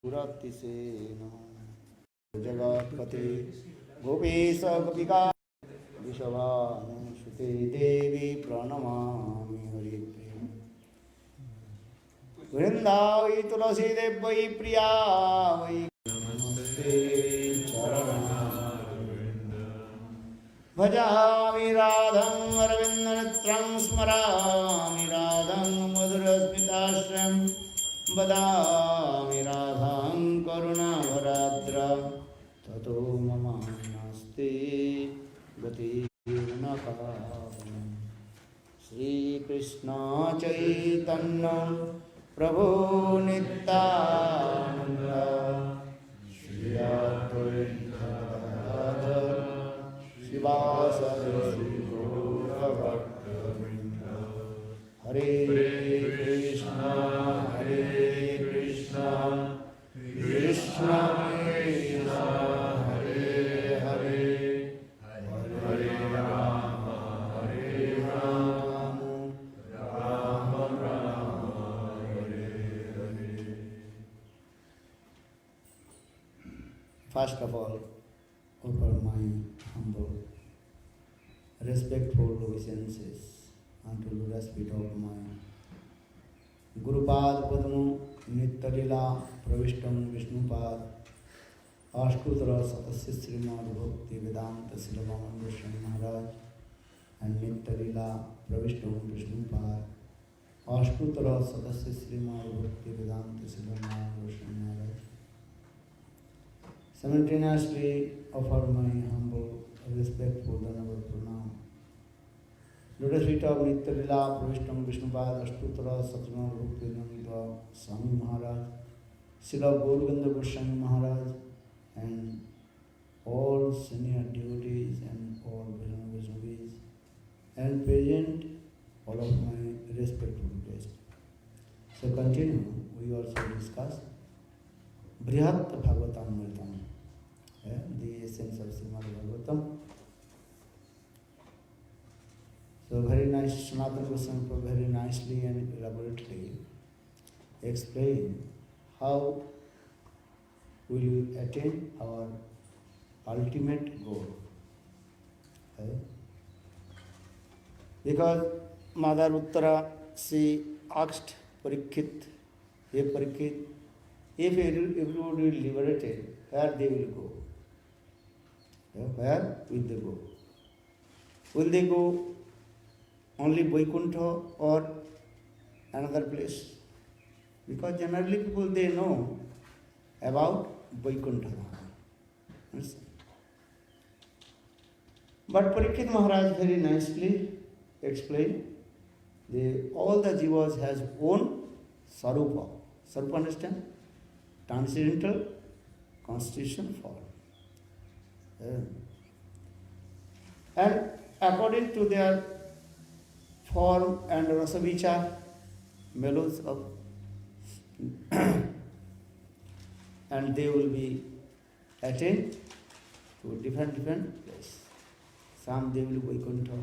पुरतिसेन जगत्पते गोपीश गोपिका विषभानुसुते देवी प्रणमामि हरिप्रिय वृंदावै तुलसी देवै प्रिया वै नमस्ते भजामि राधं अरविन्दनेत्रं स्मरामि राधं मधुरस्मिताश्रयं वदामि राधां करुणाभराद्रा ततो मम नास्ति गतिर्न कारणम्। श्रीकृष्ण चैतन्य प्रभु नित्यानन्द श्री अद्वैत गदाधर शिवासादि गौरभक्तवृन्द। हरे Krishna Krishna Krishna Hare Hare Hare Ram Ram Ram Hare Hare. First of all, offer my humble, respectful obeisances unto the lotus feet of my Gurupad Padmu Nitya Lila Pravishtam Vishnupad Ashkutra Satasya Srimad Bhakti Vedanta Silavam Goswami Maharaj and Nitya Lila Pravishtam Vishnupad Ashkutra Satasya Srimad Bhakti Vedanta Silavam Goswami Maharaj. Simultaneously offer my humble, respectful, honorable pranam. Lotus feet of Nitya Lila Pravishtam Vishnupad Ashtutra Satsumar Bhaktivedanta Swami Maharaj, Srila Gauranga Goswami Maharaj, and all senior devotees and all Vaishnavas, and present all of my respectful guests. So continue, we also discuss Brihat Bhagavatamritam, the essence of Srimad Bhagavatam. So very nice, Sanatana Goswami very nicely and elaborately explain how will you attain our ultimate goal. Because Mother Uttara, she asked Parikshit, hey Parikshit, if you would be liberated, where they will go? Where will they go? Will they go only Vaikuntha or another place? Because generally people they know about Vaikuntha. But Parikshit Maharaj very nicely explained all the jivas has own sarupa. Sarupa understand? Transcendental constitution form. And according to their form and rasavichar, mellows of and they will be attained to different places. Some they will go Vaikuntha,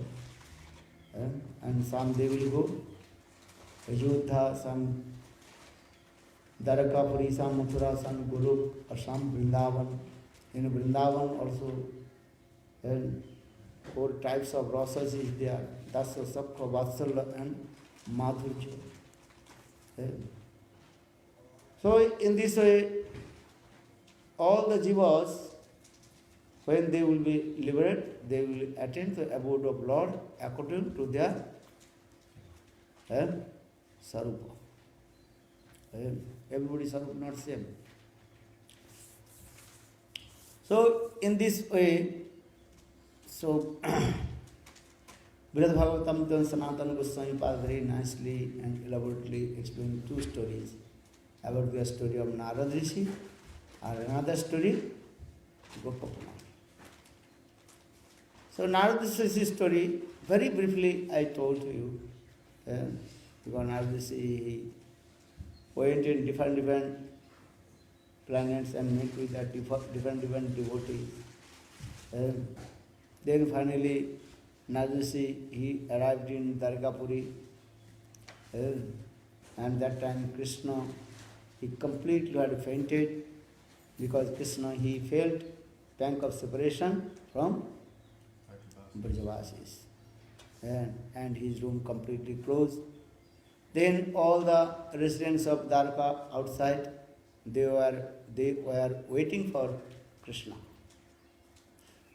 and some they will go Ayodhya, some Dwarakapuri, some Mathura, some Golok, or some Vrindavan. In Vrindavan also, 4 types of rasas is there: Dasa, Sakha, Vatsala and Madhurya. So in this way, all the jivas, when they will be liberated, they will attain the abode of Lord according to their sarupa. Everybody's sarupa not same. So in this way, so Brihad Bhagavatam Sanatana Goswami very nicely and elaborately explained 2 stories about the story of Narad Rishi and another story, Gopakumar. So Narad Rishi's story, very briefly I told to you, because Narad Rishi went in different planets and met with the different devotees. Then finally Narad Rishi, he arrived in Dwarakapuri, and that time Krishna He completely had fainted because Krishna, he felt pang of separation from Brajavasis. And his room completely closed. Then all the residents of Dwarka outside, they were waiting for Krishna.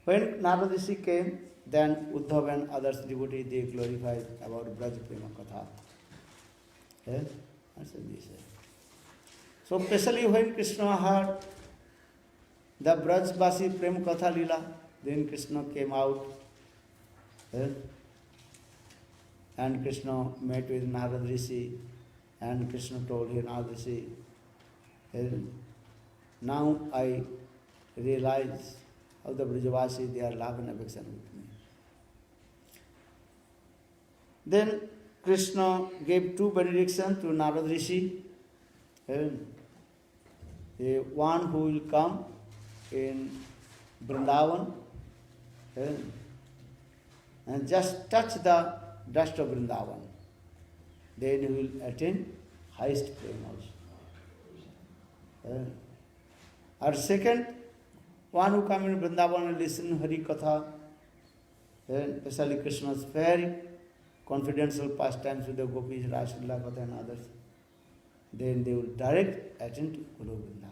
When Narada Rishi came, then Uddhav and others devotees, they glorified about Braj Prema Katha. That's what they say. So especially when Krishna heard the Brajvasi Prem Katha Lila, then Krishna came out. And Krishna met with Narada Rishi, and Krishna told him, Narada Rishi, now I realize how the Brajavasi, they are love and affection with me. Then Krishna gave two benedictions to Narada Rishi. One who will come in Vrindavan and just touch the dust of Vrindavan, then he will attain highest fame also. Or second, one who come in Vrindavan and listen Hari Katha, especially Krishna's very confidential pastimes with the gopis, Rasulullah Katha and others, then they will direct attain to Guru Vrindavan.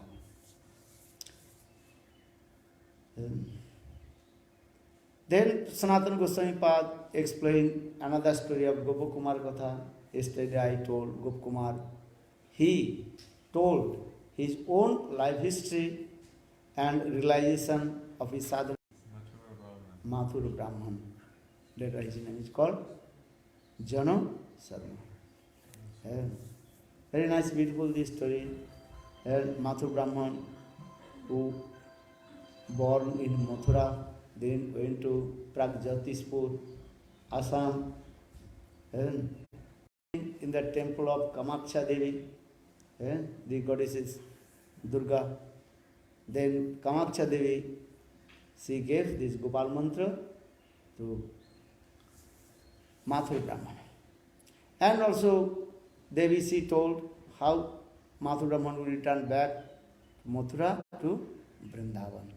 Then Sanatana Goswami Pad explained another story of Gopakumar Katha. Yesterday I told Gopakumar. He told his own life history and realization of his sadhana. Mathura Brahman. Later his name is called Jana Sarma. Very nice, beautiful this story. Mathura Brahman, who born in Mathura, then went to Pragjyotispur, Assam, and in the temple of Kamakhya Devi, the goddesses Durga. Then Kamakhya Devi, she gave this Gopal mantra to Mathura Brahman. And also Devi, she told how Mathura Brahman will return back to Mathura to Vrindavan.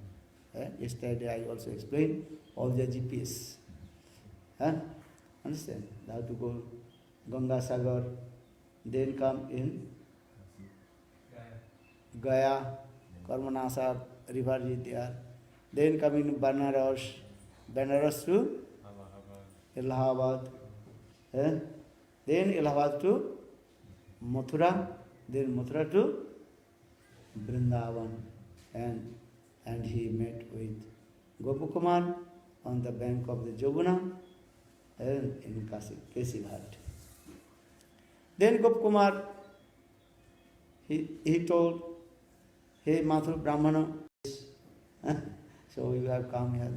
Yesterday I also explained all the GPS. Understand? How to go Ganga Sagar, then come in Gaya, Karmanasa river is there. Then come in Banaras to Allahabad. Then Allahabad to Mathura, then Mathura to Vrindavan. And he met with Gopakumar on the bank of the Jabuna in Kesi Ghat. Then Gopakumar, he told, hey Mathura Brahmana, so you have come here.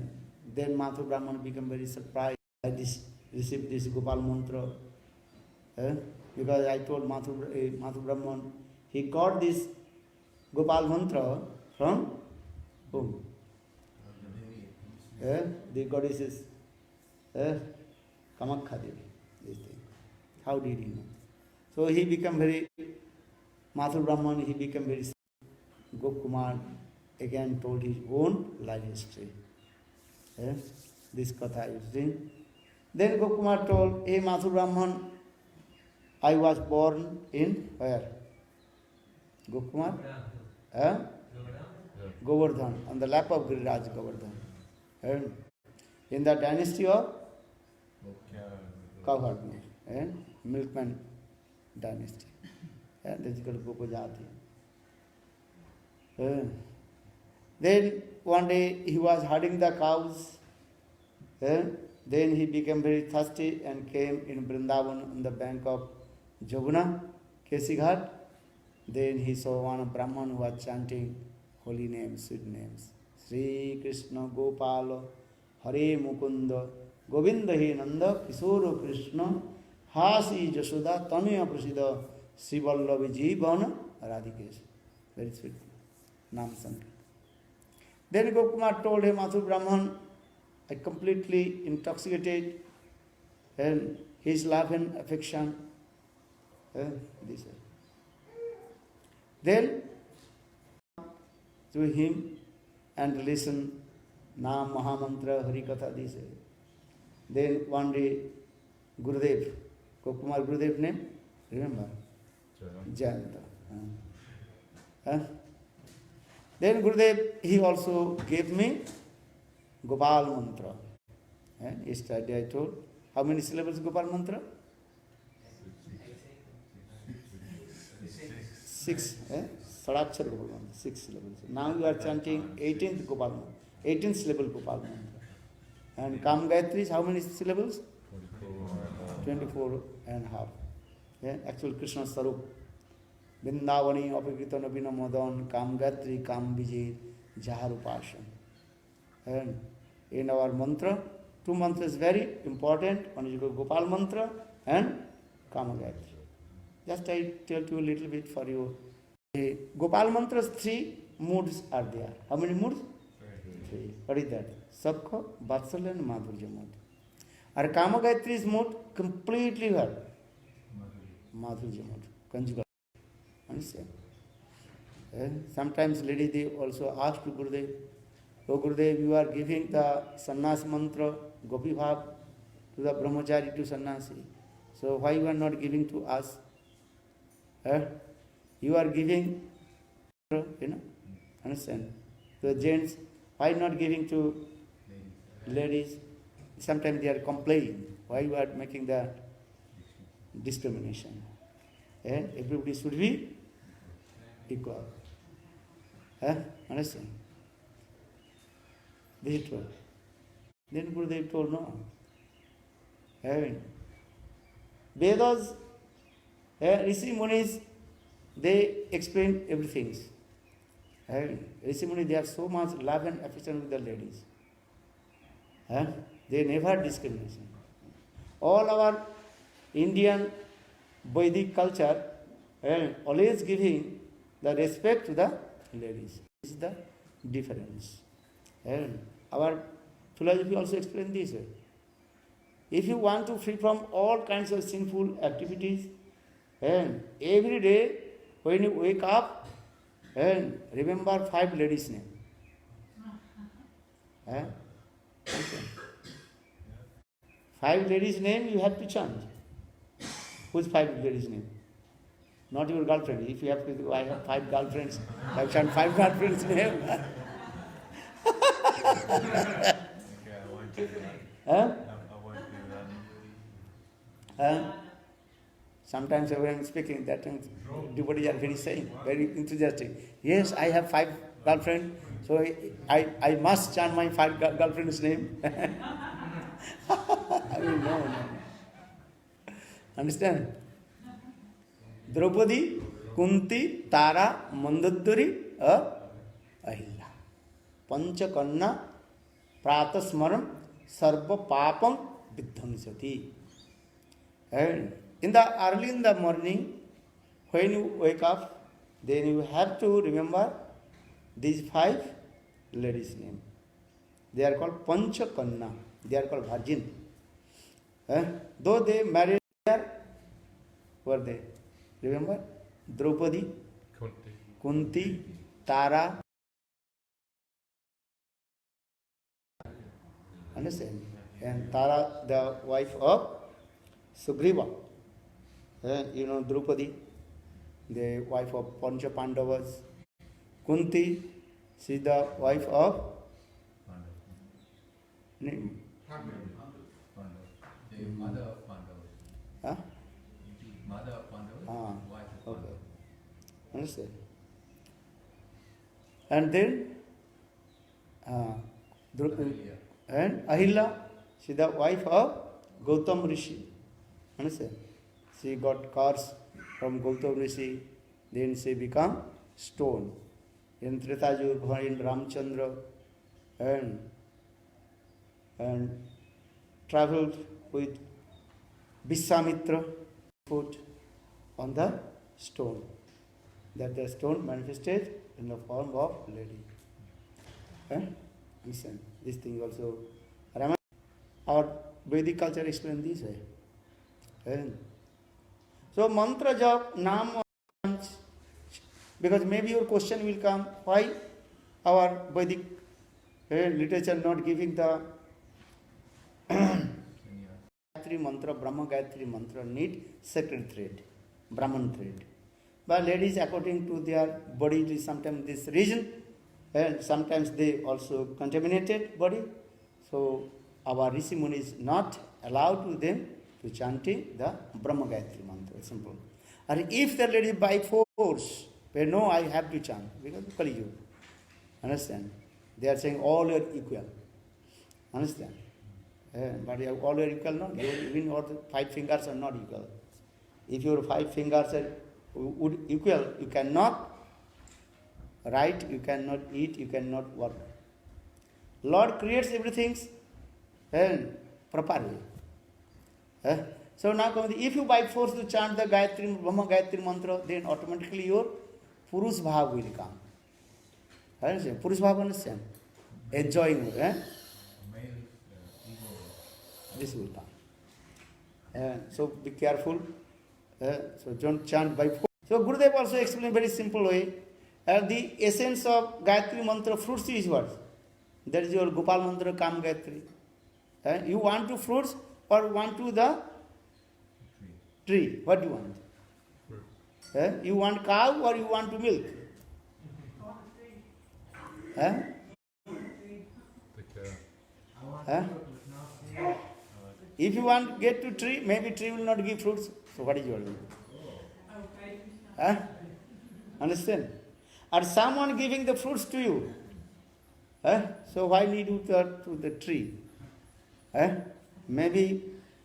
Then Mathura Brahmana became very surprised. I received this Gopal mantra. Because I told Mathura Brahman, he got this Gopal mantra from whom? The goddesses, Kamakhya Devi. This thing. How did he know? So he became very, Mathura Brahman, he became very, Gopakumar again told his own life history. This katha you see. Then Gopakumar told, hey Mathura Brahman, I was born in where? Gopakumar? Govardhan, on the lap of Giriraj Govardhan. In the dynasty of Cowherd, milkman dynasty. That is called Gopajati. Then one day he was herding the cows. Then he became very thirsty and came in Vrindavan on the bank of Jabuna, Kesi Ghat. Then he saw one Brahman who was chanting holy names, sweet names. Sri Krishna Gopala, Hare Mukunda, Govinda He Nanda, Kisoro Krishna, Hasi Jashoda, Tanya Prasida, Sivallavi Jivana, Radhikesh. Very sweet. Nam Sankirtan. Then Gopakumar told him, Mathura Brahman, I completely intoxicated, and his love and affection. Then to him and listen Naam Mahamantra Hari Katha this. Then one day Gurudev, Kumar Gurudev name, remember? Jayanta. Then Gurudev, he also gave me Gopal Mantra. Yesterday I told, how many syllables Gopal Mantra? 6. Sadakshar Gopal Mantra, 6 syllables. Now you are chanting 18th Gopal Mantra, 18th syllable Gopal Mantra. And Kam Gayatri is how many syllables? 24 and a half. Actual Krishna Sarup. Vindavani, Apakrita Nabina Madan, Kam Gayatri, Kam Vijay, Jaharupashan. And in our mantra, 2 mantras is very important. One is Gopal Mantra and Kama Gayatri. Just I tell you a little bit for you. The Gopal Mantra's 3 moods are there. How many moods? 3. What is that? Sakha, Vatsalya and Madhurya mood. Our Kama Gayatri's mood completely what? Madhurya mood. Conjugal. Understand? Sometimes ladies they also ask to Gurudev, "Oh Gurudev, you are giving the sannyas mantra, Gopi Bhav, to the brahmachari to sannyasi. So why you are not giving to us? You are giving, understand? To the gents, why not giving to ladies? Sometimes they are complaining. Why you are making the discrimination? Everybody should be equal. Understand? This is true. Then Gurudev told no. Vedas, Rishi Munis, they explain everything. Rishi Munis, they have so much love and affection with the ladies. They never discrimination. All our Indian Vedic culture always giving the respect to the ladies. This is the difference. Our philosophy also explains this way. If you want to free from all kinds of sinful activities, every day when you wake up, remember 5 ladies' names. Okay. 5 ladies' names you have to chant. Who's 5 ladies' name? Not your girlfriend. If you have to, I have 5 girlfriends. I have chant 5 girlfriends' name. Sometimes when I'm speaking, that time everybody are very saying, very enthusiastic. Yes, I have 5 girlfriends, so I must chant my 5 girlfriends' name. I mean, no. Understand? Draupadi, Kunti, Tara, Mandodari, Ahilya. Panchakanna, Pratasmaram, Sarva Papam, Vidhamsati. And early in the morning, when you wake up, then you have to remember these 5 ladies' names. They are called Panchakanna. They are called virgin. Though they married there, were they? Remember? Draupadi, Kunti, Tara. Understand? And Tara, the wife of Sugriva. Draupadi, the wife of Pancha Pandavas. Kunti, she is the wife of name. The mother of Pandavas. Mother of Pandavas, wife of Pandavas. Okay. Understand? And then and Ahilya, she is the wife of Gautam Rishi. Understand? She got curse from Gautam Rishi, then she become stone. In Treta Yuga, in Ramchandra, and travelled with Viswamitra, put on the stone. That the stone manifested in the form of lady. Listen, this thing also. Our Vedic culture explains this way. So mantra jap, naam, Because maybe your question will come, why our Vedic literature not giving the Gayatri mantra, Brahma Gayatri mantra need sacred thread, Brahman thread. But ladies, according to their body, sometimes this region, and sometimes they also contaminated body. So our Rishi Muni is not allowed to them to chanting the Brahma Gayatri mantra, simple. And if the lady by force, they know I have to chant, because Kali Yuga. Understand? They are saying all are equal. Understand? But all are equal, no? Even all the 5 fingers are not equal. If your 5 fingers are equal, you cannot write, you cannot eat, you cannot work. Lord creates everything properly. So now, if you by force to chant the Gayatri, Brahma Gayatri mantra, then automatically your Purush Bhav will come. Purush Bhav, understand? Enjoying. This will come. So be careful. So don't chant by force. So Gurudev also explained very simple way. The essence of Gayatri mantra fruits is what? That is your Gopal mantra, Kam Gayatri. You want to fruits or want to the tree? What do you want? You want cow or you want to milk? If you want to get to tree, maybe tree will not give fruits. So what is your will? Understand? Or someone giving the fruits to you. So why need you to the tree? Maybe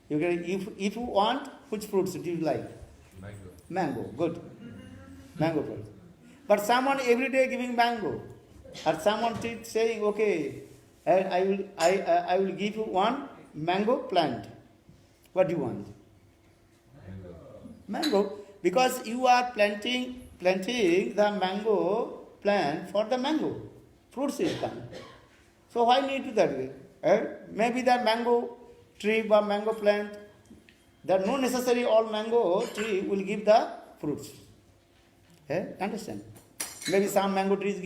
you can, if you want, which fruits do you like? Mango. Mango, good. Mango fruits. But someone every day giving mango. Or someone saying, okay, I will give you one mango plant. What do you want? Mango. Because you are planting the mango plant for the mango. Fruits is coming. So why need to that way? Maybe the mango tree or mango plant, that no necessary all mango tree will give the fruits. Understand? Maybe some mango trees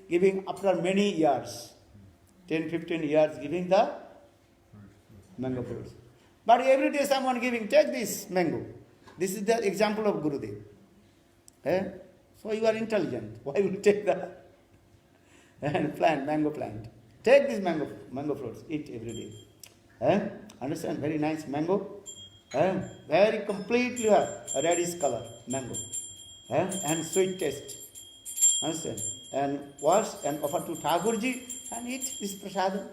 giving after many years, 10, 15 years giving the mango fruits. But every day someone giving, take this mango. This is the example of Gurudev. So you are intelligent. Why will you take the mango plant? Take this mango fruits, eat every day. Understand? Very nice mango. Very completely reddish color mango. And sweet taste. Understand? And wash and offer to Thakurji and eat this prasadam.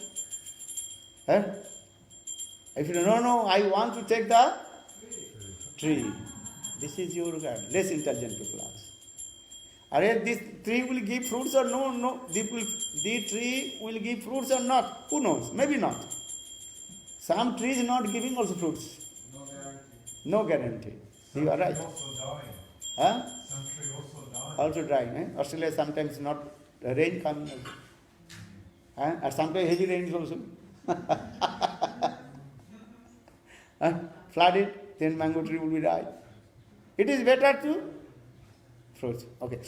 If you don't know, I want to take the tree. This is your less intelligent people ask. Are this tree will give fruits or no? The tree will give fruits or not? Who knows? Maybe not. Some trees not giving also fruits. No guarantee. You are right. Some tree also dying. Australia sometimes not rain coming. Or sometimes heavy rains also. Flooded, then mango tree will be die. It is better to fruits. Okay.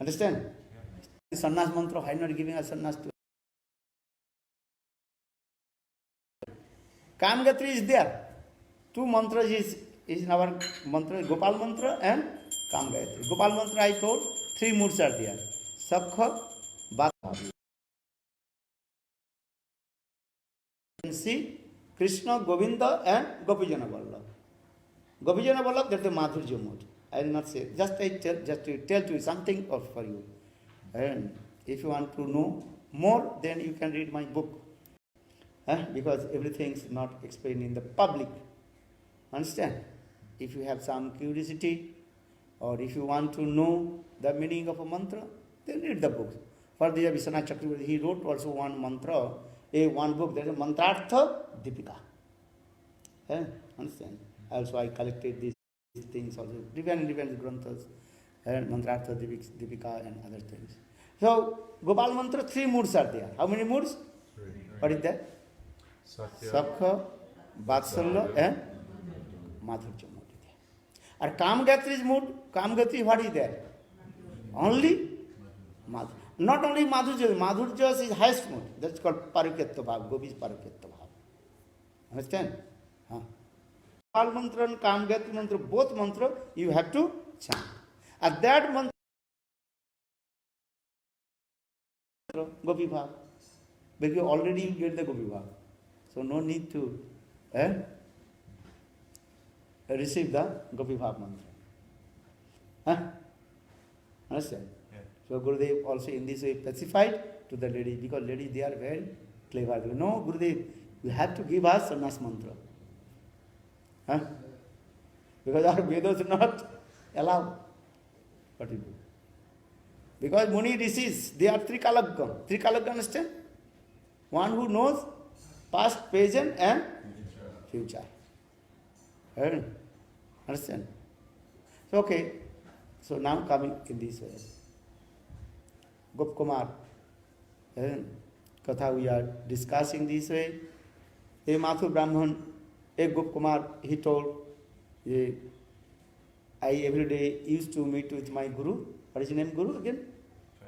Understand? Yeah. Sannyas mantra, why not giving a sannyas to? Kam Gayatri is there. 2 mantras is in our mantra, Gopal mantra and Kam Gayatri. Gopal mantra I told 3 moods are there. Sakha, Bhakti. See Krishna, Govinda and Gopijana Vallabh. Gopijana Vallabh, that is the Madhurya mode. I will not say. Just to tell to you something for you. And if you want to know more, then you can read my book. Because everything is not explained in the public. Understand? If you have some curiosity or if you want to know the meaning of a mantra, then read the book. For the Vishwanath Chakravarti, he wrote also one mantra, one book, there is a Mantrartha Dipika. Understand? Also I collected these things also, different granthas, Mantrartha Dipika and other things. So, Gopal mantra, 3 moods are there. How many moods? 3. What is that? Sakha, Vatsalya and Madhurya mode. Or Kamgatri's mood, Kamgatri, what is there? Only Madhur. Not only Madhurjas, Madhurjas is highest mood. That's called Parakyatta Bhav, Gopi's Parakyatta Bhav. Understand? Huh? All mantra and Kamgatri mantra, both mantra, you have to chant. At that mantra, Gopi Bhav. Because already you get the Gopi Bhav. So no need to receive the Gopi Bhav mantra. Huh? Understand? Yeah. So Gurudev also in this way specified to the ladies, because ladies they are very clever. No, Gurudev, you have to give us sannyas mantra. Huh? Because our Vedas do not allow. What you do? Because Muni Rishis, they are Trikalagam. Trikalagam, understand? One who knows past, present and future. Understand? So, okay. So now coming in this way. Gopkumar, Katha we are discussing this way. A Mathur Brahman, a Gopkumar, he told, I every day used to meet with my Guru. What is his name, Guru again?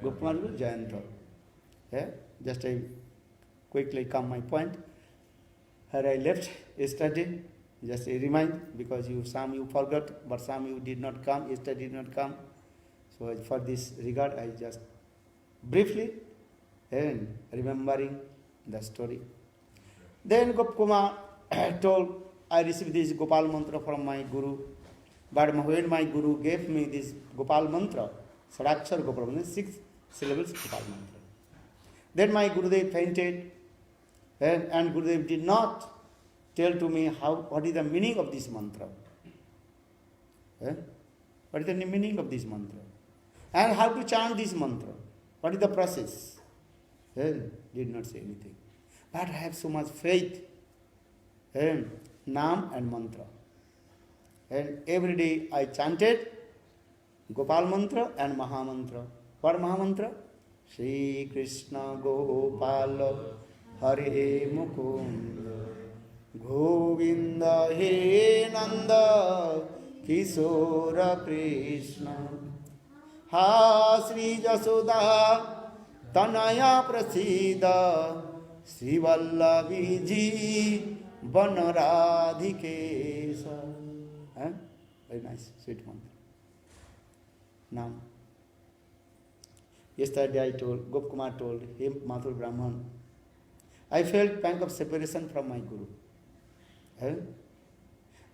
Gopkumar Guru, Jayanta. Just I quickly come my point. Here I left yesterday. Just a remind, because some you forgot, but some you did not come, yesterday did not come. So for this regard, I just briefly remembering the story. Then Gopkumar told, I received this Gopal mantra from my Guru. But when my Guru gave me this Gopal mantra, Sadakshar Gopal mantra, 6 syllables Gopal mantra. Then my Gurudev fainted, and Gurudev did not tell to me what is the meaning of this mantra. What is the meaning of this mantra? And how to chant this mantra. What is the process? Did not say anything. But I have so much faith in Nam and mantra. And every day I chanted Gopal mantra and Maha mantra. What Maha mantra? Shri Krishna Gopala Hare Mukunda Govinda He Nanda Kishora Krishna Ha Sri Jasoda Tanaya Prasida Sri Vallabhiji Vanaradhikesa. Very nice, sweet mantra. Now, yesterday I told, Gopkumar told him, Mathur Brahman, I felt pang of separation from my Guru.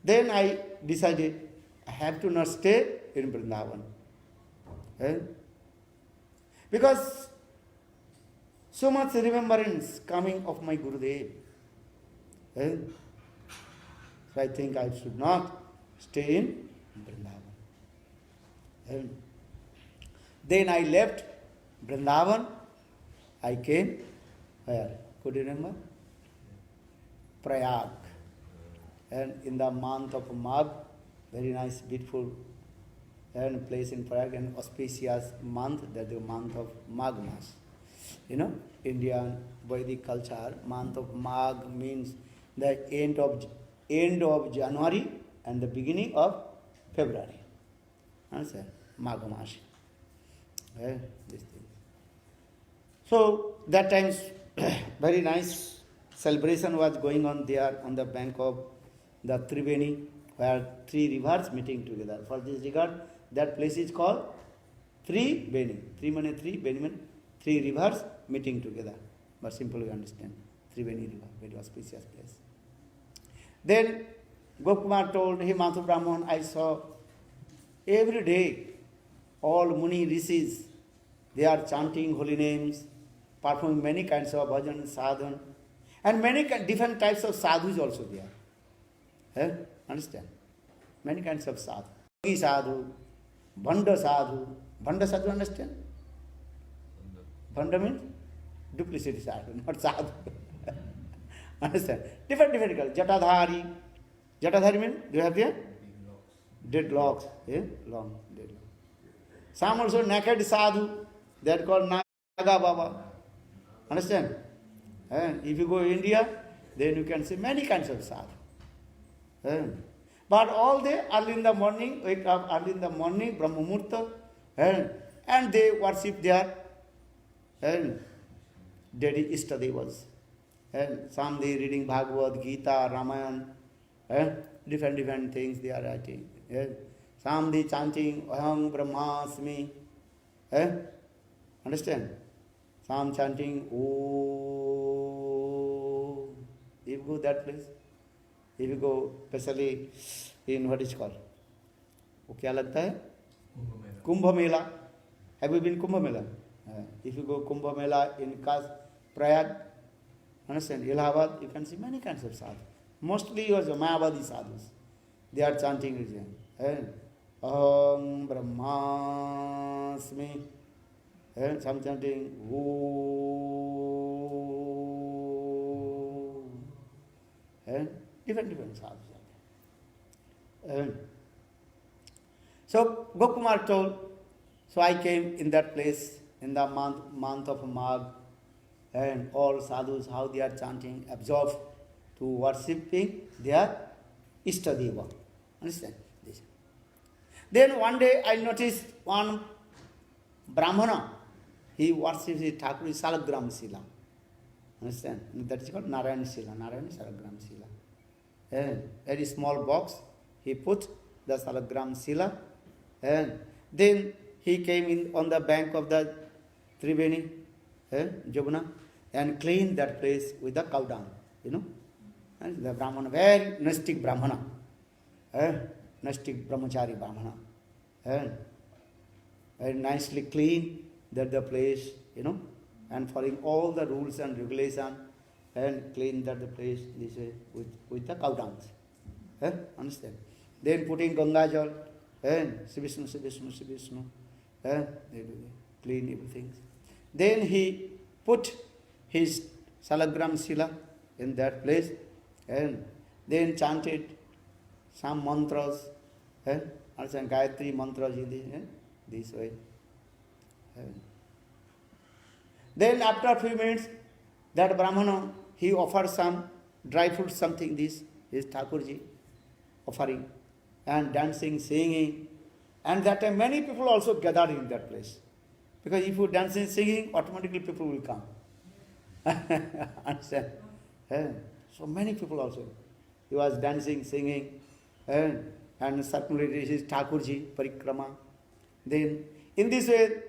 Then I decided I have to not stay in Vrindavan. Because so much remembrance coming of my Gurudev. So I think I should not stay in Vrindavan. Then I left Vrindavan. I came where? Could you remember? Prayag. And in the month of Magh, very nice, beautiful place in Prayag, and auspicious month, that is the month of Magh Mas. Indian Vedic culture, month of Magh means the end of January and the beginning of February. Understand? Magh Mas. This thing. So that times very nice celebration was going on there on the bank of the Triveni, where 3 rivers meeting together. For this regard, that place is called Triveni. 3 means 3, Beni means 3 rivers meeting together. But simply understand, Triveni river, very auspicious place. Then Gopkumar told him, Mathur Brahman, I saw every day all Muni Rishis, they are chanting holy names, performing many kinds of bhajan, sadhan, and many different types of sadhus also there. Understand? Many kinds of sadhu. Yogi sadhu, Bhanda sadhu. Bhanda sadhu, understand? Bhanda means duplicity sadhu, not sadhu. Understand? Different colors. Jatadhari. Jatadhari means, do you have there? Dreadlocks. Long dreadlocks. Some also naked sadhu. They are called Naga Baba. Understand? If you go to India, then you can see many kinds of sadhu. But But all day, early in the morning, wake up early in the morning, Brahma Murta, and they worship their Daddy Istadevas. And some they reading Bhagavad Gita, Ramayana, different things they are writing. Some they chanting Aham Brahmasmi. Understand? Some chanting Oh. If you go that place, if you go especially in what is called, वो क्या लगता है? Kumbh Mela. Have you been Kumbh Mela? If you go Kumbh Mela in Prayag, understand, Allahabad, you can see many kinds of sadhus. Mostly was Mayavadi sadhus. They are chanting religion. Aham Brahmasmi. Some chanting Om. Different sadhus. So Gokumar told, so I came in that place in the month of Magh, and all sadhus, how they are chanting, absorbed to worshipping their Istadeva. Understand this? Then one day I noticed one Brahmana, he worships his Thakur Salagram Sila. Understand? That is called Narayan Sila, Narayan Salagram Sila. Very small box, he put the Salagram Sila, and then he came in on the bank of the Triveni, Jabuna, and cleaned that place with the cow dung, And the Brahmana, very Nastic Brahmana, Nastic Brahmachari Brahmana, very nicely clean that the place, and following all the rules and regulations, and clean that the place this way with the cow dung. Understand? Then putting Ganga Jal, and Sivishnu, they clean everything. Then he put his Salagram Sila in that place, and then chanted some mantras, understand, Gayatri mantras in this way. Then after a few minutes, that Brahmana, he offered some dry fruit, something, this is Thakurji offering, and dancing, singing. And that time many people also gathered in that place. Because if you dance and singing, automatically people will come. Understand? So many people also. He was dancing, singing, and circulated his Thakurji parikrama. Then, in this way,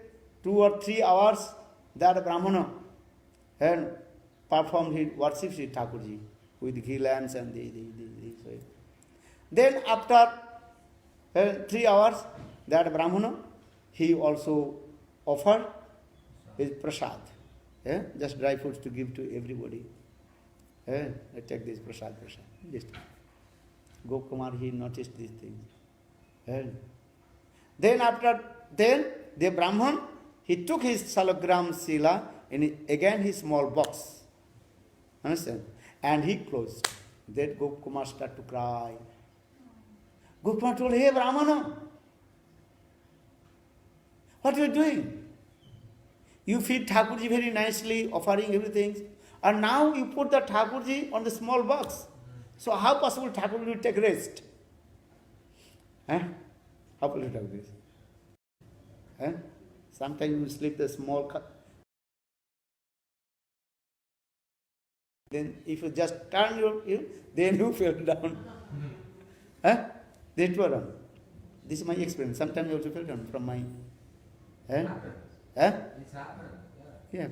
2 or 3 hours, that Brahmana performed his worships his Thakurji with ghee lamps and this way. Then after 3 hours, that Brahmana, he also offered his prasad, just dry fruits to give to everybody. I take this prasad. This Gokumar, he noticed these things. Then the Brahman, he took his Salagram Sila in again his small box. Understand? And he closed. Then Gokumar started to cry. Gokumar told, hey Brahmana, what are you doing? You feed Thakurji very nicely, offering everything. And now you put the Thakurji on the small box. So how possible Thakurji will take rest? How will you take rest? Sometimes you sleep the small cup. Then if you just turn then you fell down. This is my experience. Sometimes you also fell down from my... It's happened. Yeah.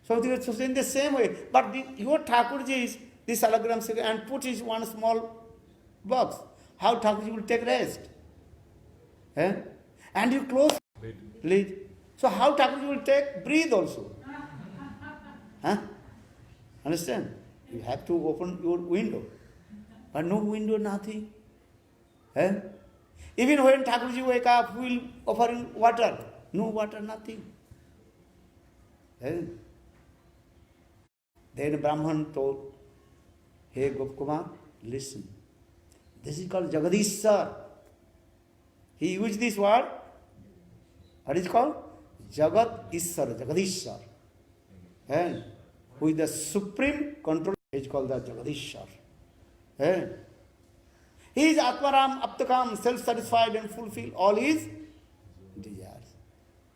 So in the same way, but your Thakurji is this Salagram Sila and put his one small box. How Thakurji will take rest? And you close lid. So how Thakurji will breathe also? Understand? You have to open your window. But no window, nothing. Even when Thakurji wake up, we will offer him water. No water, nothing. Then Brahman told, hey Gokumar, listen. This is called Jagadishwar. He used this word. What is it called? Jagat Ishwar, Jagadishwar. And who is the supreme control, is called the Jagadishwar. He is Atmaram, Aptakam, self-satisfied and fulfill all his desires.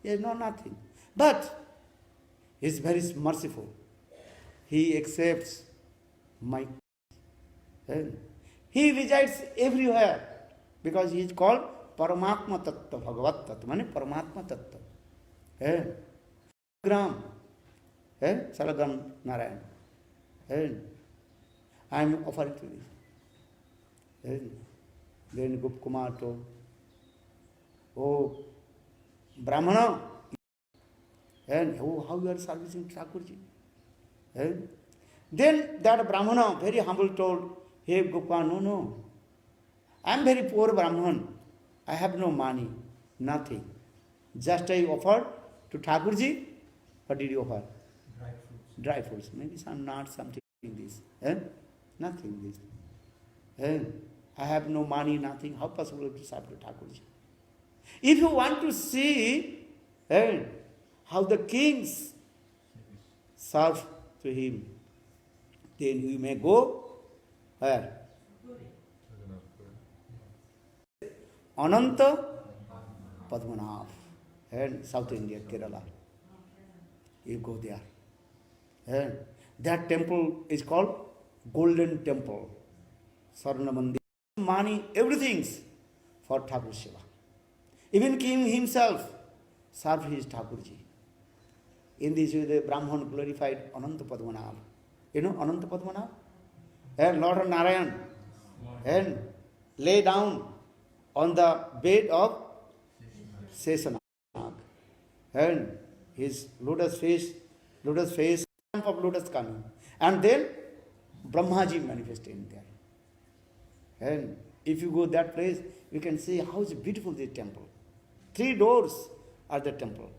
He has no nothing. But he is very merciful. He accepts my. He resides everywhere because he is called Paramatma Tattva, Bhagavat Tattva, means Paramatma Tattva. Gram, Salagam Narayan. I am offering to this. Then Gup Kumar told, oh, Brahmana, and oh, how you are servicing Thakurji? Then that Brahmana, very humble, told, hey Gopal, no, I am very poor Brahman. I have no money, nothing. Just I offered to Thakurji. What did you offer? Dry fruits. Dry fruits. Maybe some nuts, something in this. Nothing this. I have no money, nothing. How possible to serve to Thakurji? If you want to see how the kings serve to him, then you may go where? Ananta Padmanabh and South India, Kerala. You go there. And that temple is called Golden Temple. Sarna Mandir. Money, everything for Thakur Shiva. Even king himself served his Thakurji. In this way, the Brahman glorified Ananta Padmanabh. You know Ananta Padmanabh? And Lord Narayan and lay down on the bed of Seshanag. And his lotus face, lamp of lotus coming. And then Brahmaji manifested in there. And if you go that place, you can see how beautiful this temple. 3 doors are the temple.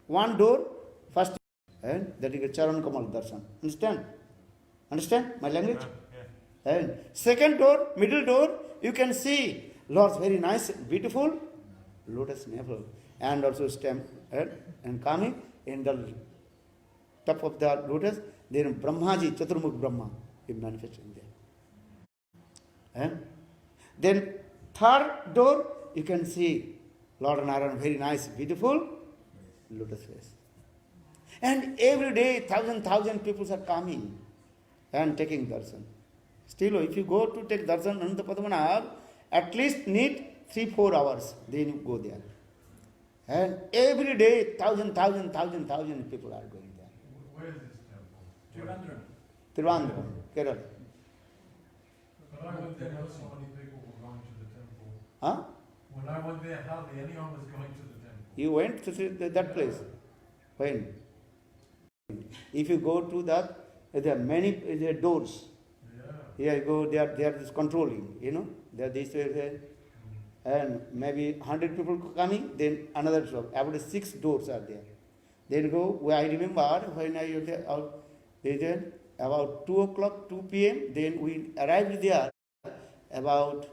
One door, first, and that is a Charan Kamal Darshan. Understand? Understand my language? Yeah. And second door, middle door, you can see Lord's very nice, beautiful lotus navel. And also stem and coming in the top of the lotus, then Brahmaji, Chaturmukh Brahma, is manifested in there. And then third door, you can see Lord Narayan, very nice, beautiful lotus face. And every day, thousand people are coming and taking darshan. Still, if you go to take darshan Ananta Padmanabh, at least need 3-4 hours, then you go there. And every day, thousand people are going there. Where is this temple? Trivandrum, Kerala. When I went there, not so many people were going to the temple. Huh? When I went there, hardly anyone was going to the temple. You went to that place? When? If you go to that, there are many doors. Yeah. Here you go, they are just controlling, they are this way, there. And maybe 100 people coming, then another shop. About 6 doors are there. Then go, I remember when I was there, about 2 o'clock, 2 p.m., then we arrived there about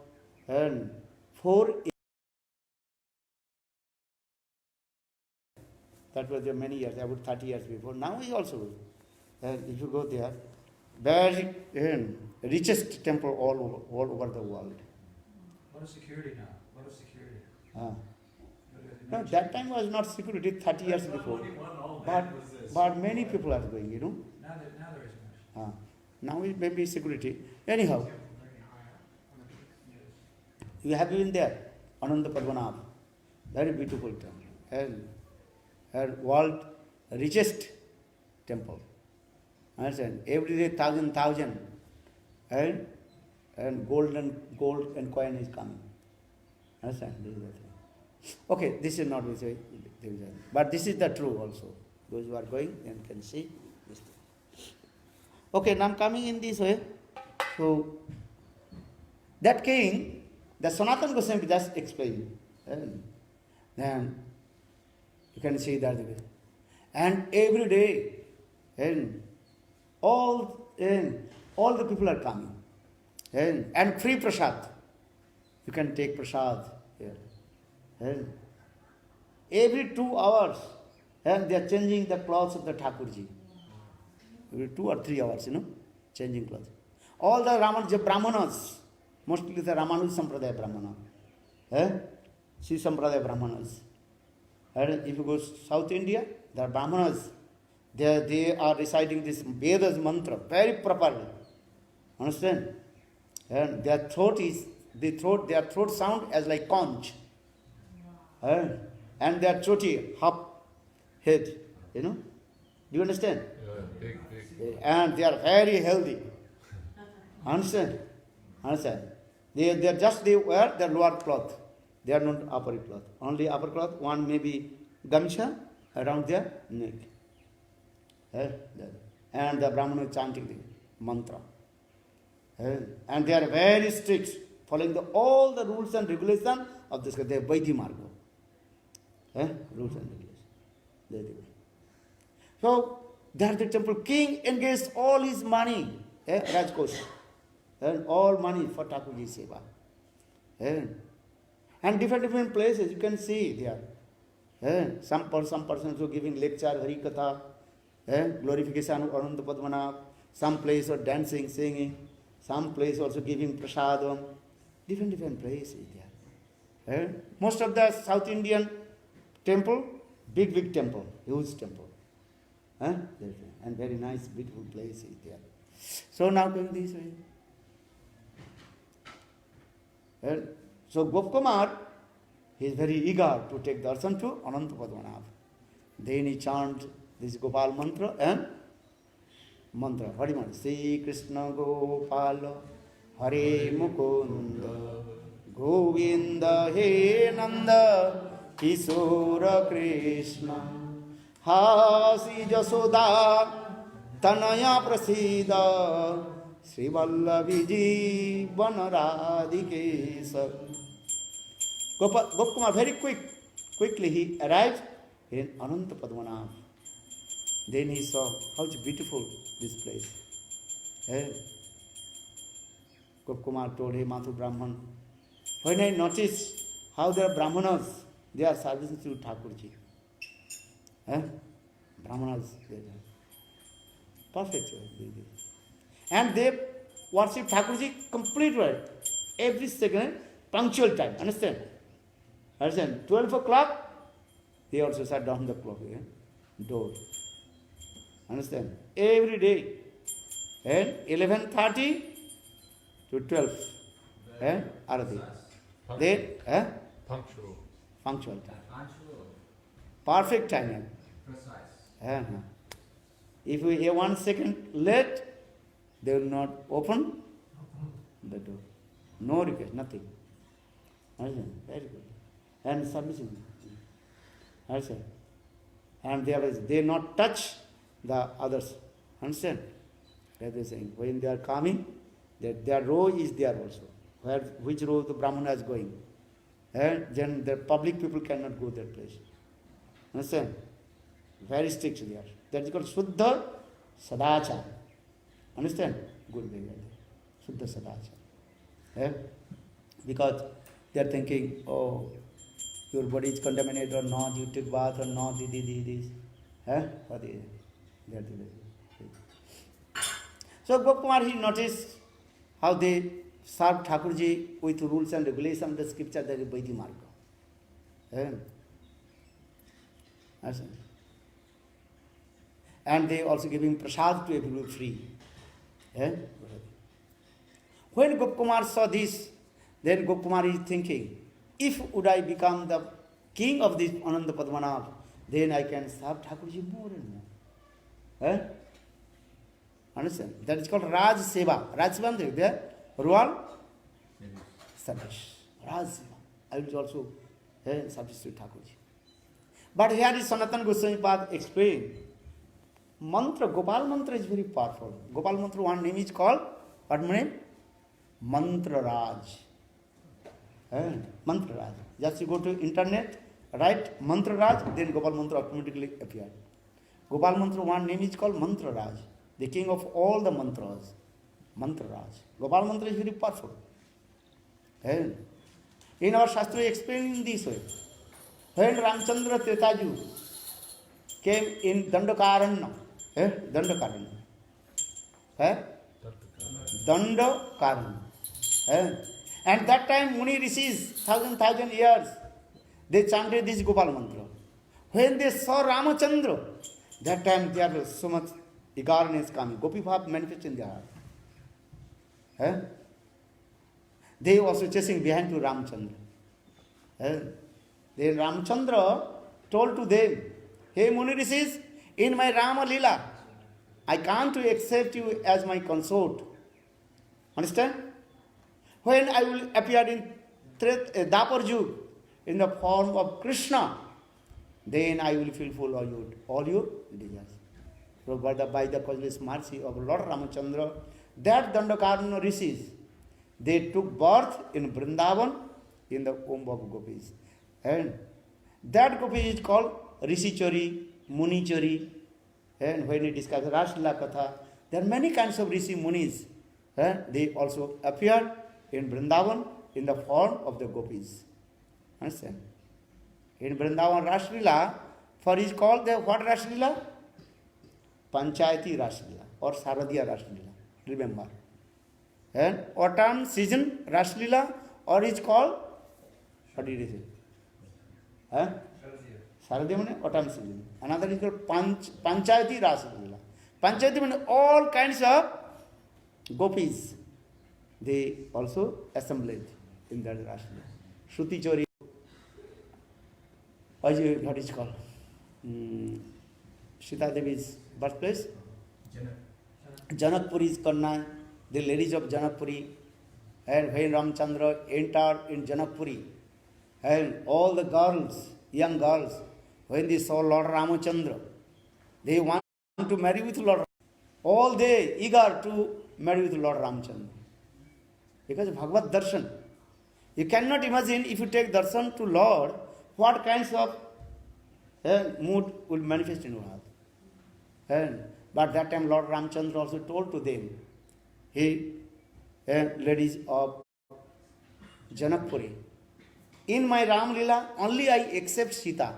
4 a.m. That was there many years, about 30 years before. Now we also, if you go there, very richest temple all over the world. What is security now? What is security? No, that time was not security, 30 years before. But many people are going, Now there isn't much. Now it may be security. Anyhow, you have been there, Ananta Padmanabh. Very beautiful temple. And world richest temple. Understand? Every day thousand. And gold and coin is coming. Understand? This is the thing. Okay, this is not this way. But this is the true also. Those who are going, then can see this thing. Okay, now I'm coming in this way. So, that king, the Sanatana Goswami just explained. And then you can see that. And every day, and all the people are coming. And free prasad. You can take prasad here. And every 2 hours, and they are changing the clothes of the Thakurji. Every 2 or 3 hours, changing clothes. All the Brahmanas, mostly the Ramanuja Sampradaya Brahmana. Sri Sampradaya Brahmanas. And if you go South India, the Brahmanas, they are reciting this Vedas mantra very properly. Understand? And their throat sound as like conch. And their choti, hop head. You know? Do you understand? Big. And they are very healthy. Understand? They wear their lower cloth. They are not upper cloth. Only upper cloth, one may be gamcha around their neck. And the Brahmana is chanting the mantra. And they are very strict, following all the rules and regulations of this, the Vaidhi Marga. Rules and regulations. So, there the temple king engaged all his money, Rajkosh, and all money for Thakurji Seva. And different places you can see there. Some persons who giving lecture, Harikatha, glorification of Ananda Padmanabh, some place are dancing, singing, some place also giving prasadam, different places there. Most of the South Indian temple, big temple, huge temple. And very nice, beautiful place is there. So now going this way. So Gopkumar, he is very eager to take darshan to Ananta Padmanabh. Then he chant this Gopal mantra and mantra. Hariman. Sri Krishna Gopala Hare Mukunda Govinda He Nanda Kishora Krishna Hasi Jasoda Tanaya Prasida Sri Vallabhiji Vanaradikesa. Gopkumar very quickly he arrived in Ananta Padmanabh. Then he saw how beautiful this place. Gopkumar told him, Mathu Brahman, when I noticed how the Brahmanas, they are serving to Thakurji. Brahmanas, they are perfect. And they worship Thakurji complete right. Every second, punctual time. Understand? 12 o'clock, they also shut down the clock again. Door. Understand? Every day. And 11:30 to 12. Arati. Then, Punctual. punctual time. Punctual. Perfect time. Precise. If we hear 1 second late, they will not open the door. No request, nothing. Understand? Very good. And submission. Understand? And they not touch the others. Understand? That is saying. When they are coming, their row is there also. Which row the Brahmana is going. And then the public people cannot go that place. Understand? Very strict there. That is called Suddha Sadachar. Understand? Good way. Suddha Sadachar. Because they are thinking, oh, your body is contaminated or not, you take bath or not, this. So Gopkumar, he noticed how they serve Thakurji with rules and regulations, the scripture, that is Vaidhi Marga. And they also giving prasad to everyone free. When Gopkumar saw this, then Gopkumar is thinking, if would I become the king of this Ananda Padmanabh, then I can serve Thakurji more and more. Understand? That is called Raj Seva. Raj Seva, there, royal service. Raj Seva. I will also service to Thakurji. But here is Sanatana Goswami Pad explained. Mantra, Gopal mantra is very powerful. Gopal mantra, one name is called, what name? Mantra Raj. Mantra Raj. Just you go to internet, write Mantra Raj, then Gopal mantra automatically appear. Gopal mantra, one name is called Mantra Raj, the king of all the mantras. Mantra Raj. Gopal mantra is very powerful. In our Shastra, we explain in this way. When Ramchandra Tretaju came in Dandakaranya, Dandakaranya. And that time Muni rishis, thousand years, they chanted this Gopal mantra. When they saw Ramachandra, that time there was so much eagerness coming. Gopi Bhav manifest in their heart. Eh? They also chasing behind to Ramachandra. Eh? Then Ramachandra told to them, hey Muni rishis, in my Rama Leela, I can't accept you as my consort. Understand? When I will appear in Dapar Yug in the form of Krishna, then I will fulfill all your desires. So by the causeless mercy of Lord Ramachandra, that Dandakarna rishis, they took birth in Vrindavan in the womb of gopis. And that gopi is called Rishichari, Munichari. And when it discusses Raslila Katha, there are many kinds of Rishi Munis. They also appear in Vrindavan in the form of the gopis. Understand? In Vrindavan Raslila, for is called the what Raslila? Panchayati Raslila or Saradiya Raslila. Remember. And autumn season Raslila or is called, what did he say? Saradiya means autumn season. Another is called Panchayati Raslila. Panchayati means all kinds of gopis. They also assembled in that Raslila. Shruti Chori. What is called? Sita Devi's birthplace? Janakpuri is Kanna, the ladies of Janakpuri. And when Ramchandra entered in Janakpuri, and all the girls, young girls, when they saw Lord Ramachandra, they want to marry with Lord. All they eager to marry with Lord Ramchandra. Because Bhagavad Darshan. You cannot imagine if you take darshan to Lord, what kinds of mood will manifest in your heart. But that time Lord Ramchandra also told to them, hey, ladies of Janakpuri, in my Ram Lila only I accept Sita,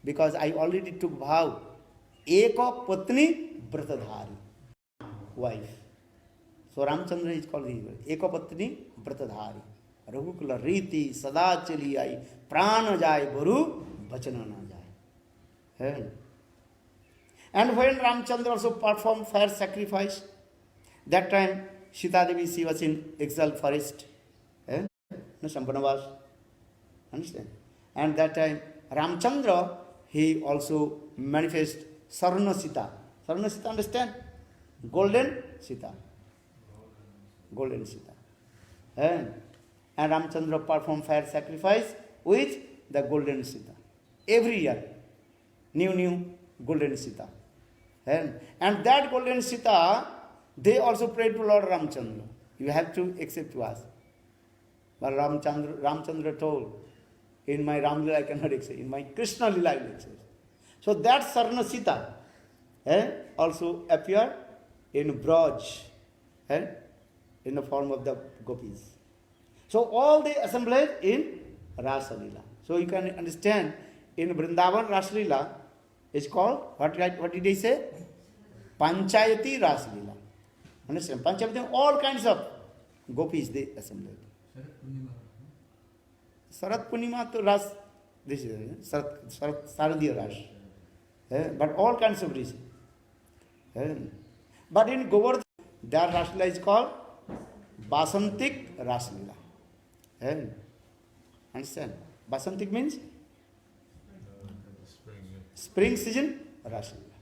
because I already took vow, Eka Patni Vratadhari, wife. So Ramchandra is called Eka Patni Vratadhari. Raghukula Riti Sada Chali Ai Prana Jai Baru Bachana Na Jai. And when Ramchandra also performed fire sacrifice, that time Sita Devi, she was in exile forest. No Sampanavas. Understand? And that time Ramchandra, he also manifest Sarna Sita. Sarna Sita, understand? Golden Sita. Golden Sita. And Ramchandra performed fire sacrifice with the golden Sita. Every year, new golden Sita. And that golden Sita, they also prayed to Lord Ramchandra. You have to accept to us. But Ramchandra told, in my Ram Lila I cannot accept, in my Krishna Lila I will accept. So that Sarna Sita also appeared in Braj, in the form of the gopis. So all they assembled in Rasa Lila. So you can understand, in Vrindavan Rasa Lila is called, what did he say? Panchayati Rasa Lila. Understand? Panchayati, all kinds of gopis they assembled. Sarat Punima to Ras, this is Saradiya Ras. But all kinds of reasons. But in Govardhan, their Raslila is called Basantik Raslila. Understand? Basantik means spring season Raslila.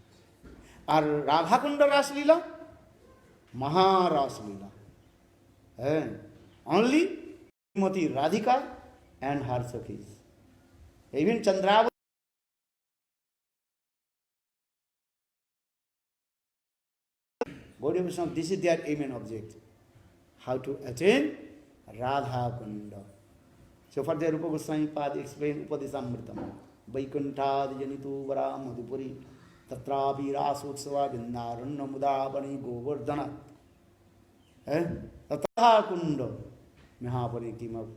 Or Radhakunda Raslila, Maha Raslila. Only Srimati Radhika and her Sakhis. Even Chandravati. Gaudiya Vaishnava, this is their aim and object. How to attain Radha Kunda. So for the Rupa Goswami Pad explain Upadesamritam. Vaikuntad Janitu Vara Madhupuri Tatrapi Rasotsava Vindaranna Mudabani Govardhana. Radha Kunda. Mahapari came up.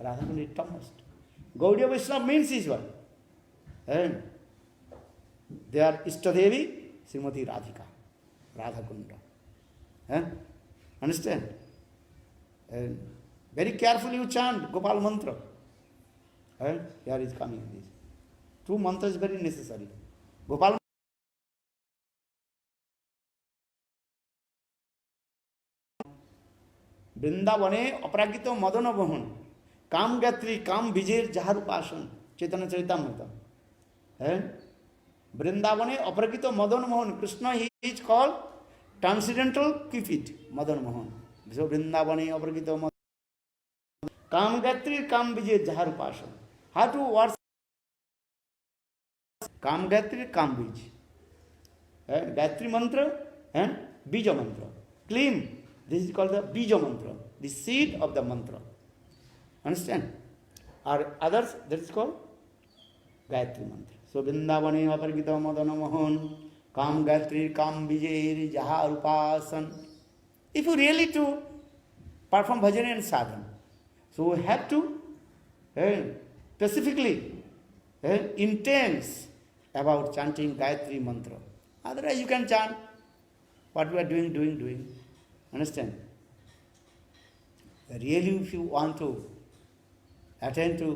Radha Kunda is topmost. Gaudiya Vaishnava means is what? They are Ishtadevi, Srimati Radhika. Radha Kunda. Understand? Very carefully you chant Gopal mantra. And here is coming this. Two mantras is very necessary. Gopal বৃন্দাবনে অপরাজিত মদন মোহন কাম গাত্রী কাম বিজয়ের যাহার উপাসন চৈতন্য চরিতামৃত হ্যাঁ বৃন্দাবনে অপরাজিত Madan Mohan Krishna he is called transcendental Cupid Madan Mohan বৃন্দাবনে অপরাজিত কাম গাত্রীর কাম বিজয়ের যাহার উপাসন হাউ টু ওয়ার্স কাম গাত্রীর কাম বীজ হ্যাঁ গায়ত্রী মন্ত্র হ্যাঁ বীজ মন্ত্র claim. This is called the Bija mantra, the seed of the mantra. Understand? Or others, that is called Gayatri mantra. So, Vrindavane Apargita Madana Mohan, Kam Gayatri, Kam Vijayir, Jaha Upasan. If you really to perform bhajan and sadhana, so we have to specifically intense about chanting Gayatri mantra. Otherwise, you can chant what we are doing. Understand? Really, if you want to attend to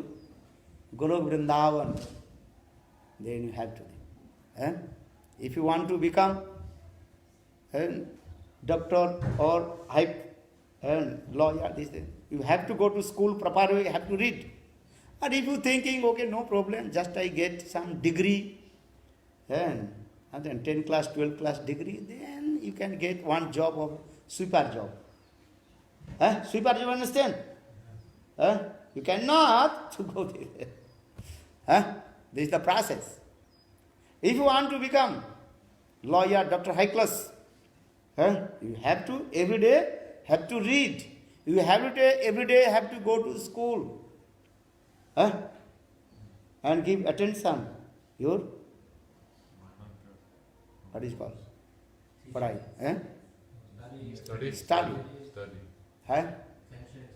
Golok Vrindavan, then you have to. If you want to become doctor or lawyer, you have to go to school properly, you have to read. And if you thinking, okay, no problem, just I get some degree, and then 10 class, 12 class degree, then you can get one job of sweeper job. Sweeper job, understand? You cannot to go there. This is the process. If you want to become lawyer, doctor, high class, you have to every day have to read. You have to every day have to go to school, and give attention. Your what is called? Padai. Study. Attention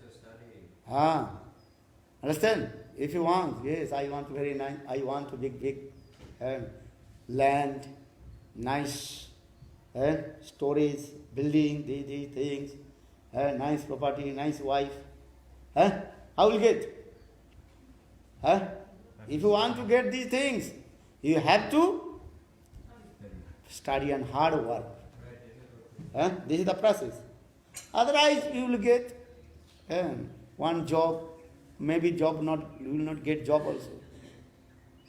to study. Understand? If you want, yes, I want very nice, I want to big land, nice stories, building, these things, nice property, nice wife. How will you get? If you want to get these things, you have to study and hard work. This is the process. Otherwise, you will get one job, maybe job not, you will not get job also.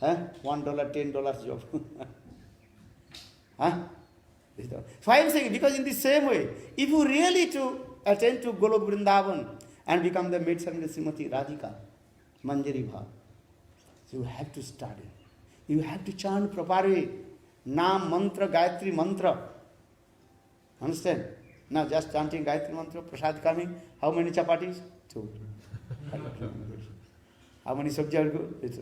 $1, $10 job. So I am saying, because in the same way, if you really to attend to Golok Vrindavan and become the maid servant of Srimati Radhika, Manjari Bhav, so you have to study. You have to chant properly. Naam, mantra, Gayatri mantra. Understand? Now just chanting Gayatri mantra, prasad coming. How many chapatis? 2. How many sabji are good?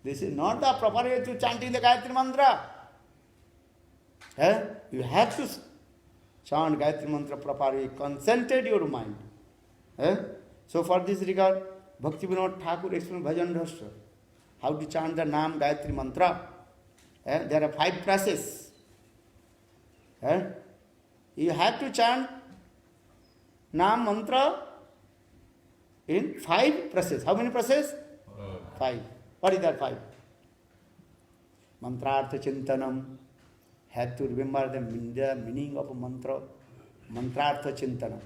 This is not the proper way to chanting the Gayatri mantra. You have to chant Gayatri mantra properly, concentrate your mind. So for this regard, Bhakti Vinod Thakur explained Bhajan Rastra. How to chant the Naam Gayatri mantra. There are 5 processes. You have to chant Naam mantra in 5 processes. How many processes? 5. What is that 5? Mantrartha Chintanam. Have to remember the meaning of a mantra. Mantrartha Chintanam.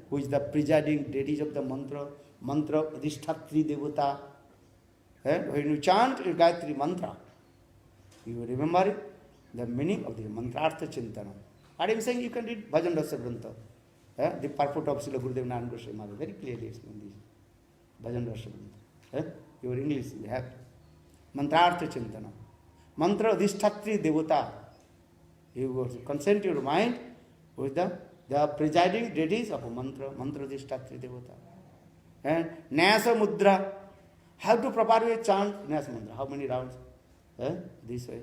Who is the presiding deities of the mantra? Mantra Adhishtatri Devata. When you chant Gayatri mantra, you remember it, the meaning of the Mantrartha Chintanam. And I am saying you can read Bhajan Rasa Grantha. The purport of Srila Gurudev Narayan Goswami Maharaj very clearly explained this. Bhajan Rasa Grantha. Your English, you have Mantrartha Chintanam. Mantra Adhishtatri Devata. You concentrate your mind with the presiding deities of a mantra. Mantra Adhishtatri Devata. And Nyasa Mudra. How to properly chant Nyasa Mudra? How many rounds? This way.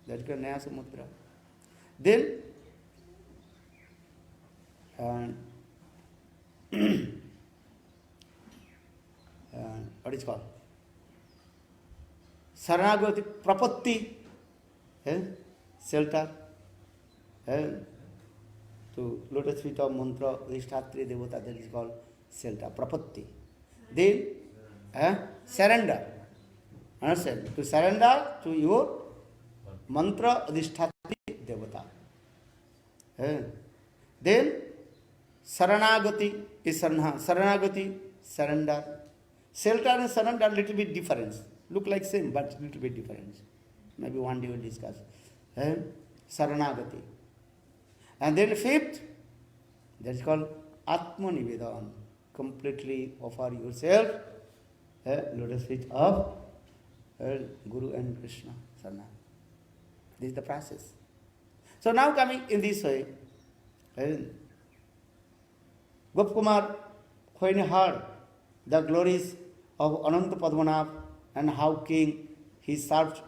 That is called Nyasa Mudra. Then, what is called? Saranagati Prapatti. Shelter. To lotus feet of mantra, Adhishtatri Devata, that is called shelter, prapatti. Then surrender. Understand? To surrender to your mantra adhisthati devata. Then saranagati is saranagati, surrender. Shelter and surrender little bit difference. Look like same, but little bit difference. Maybe one day we'll discuss. Saranagati. And then fifth, that is called Atma Nivedan. Completely offer yourself, lotus feet of Guru and Krishna. Sarana. This is the process. So now coming in this way, Gopkumar, when he heard the glories of Ananta Padmanabh and how king he served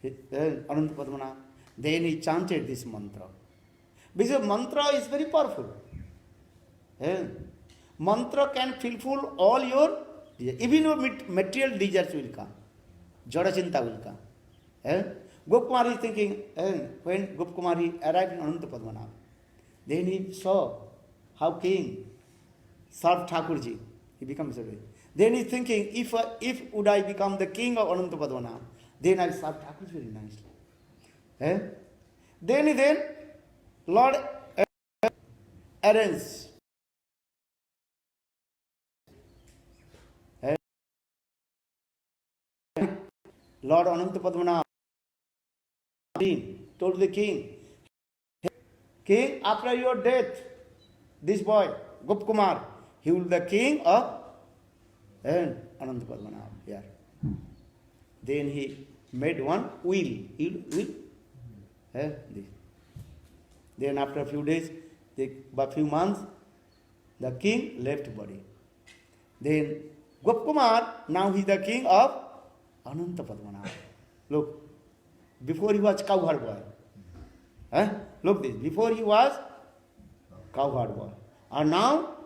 Ananta Padmanabh, then he chanted this mantra. Because mantra is very powerful. Mantra can fulfill all your desires. Even your material desires will come. Jada Chinta will come. Gopkumar is thinking, when Gopkumar arrived in Ananta Padmanabh, then he saw how king served Thakurji. He becomes a way. Then he is thinking, if would I become the king of Ananta Padmanabh, then I serve Thakurji very nicely. Then Lord arranged Lord Ananta Padmanabh told the king, King, after your death, this boy, Gopkumar, he will be the king of Ananta Padmanabh here. Then he made one will. Then after a few days, by few months, the king left body. Then Gopkumar, now he is the king of Ananta Padmanabh. Look, before he was cowherd boy. Look this, before he was cowherd boy. And now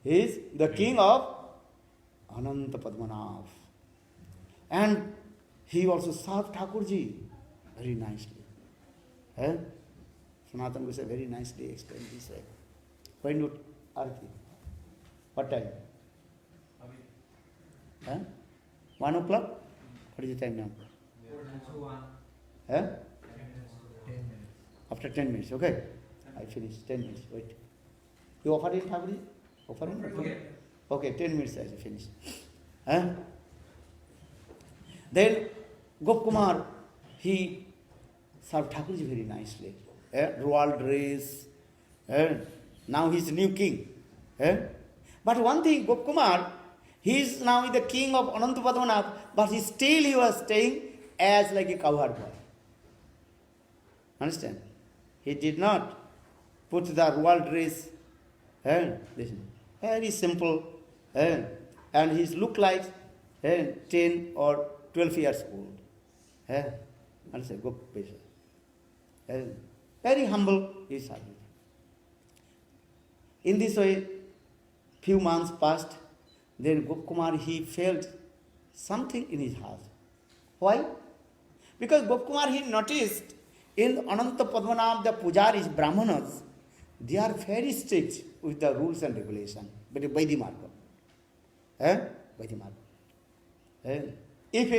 he is the king of Ananta Padmanabh. And he also served Thakurji very nicely. Sanatana Goswami very nicely explained this way. When do Arati? What time? 1 o'clock? What is the time now? After 10 minutes, okay. I finish 10 minutes, wait. You offer it, Thakurji? Offer it? Okay, 10 minutes I finish. Then Gopkumar, he served Thakurji very nicely. Royal dress. Now he is new king. But one thing, Gopkumar, he is now the king of Ananta Padmanabh, but he was staying as like a cowherd boy. Understand? He did not put the royal dress. Listen, very simple. And he looked like 10 or 12 years old. Understand? Very humble he is. In this way, few months passed. Then Gopkumar, he felt something in his heart. Why? Because Gopkumar, he noticed in Ananta Padmanabh, the pujaris, brahmanas, they are very strict with the rules and regulations. But Vaidhi Marga. Vaidhi Marga. If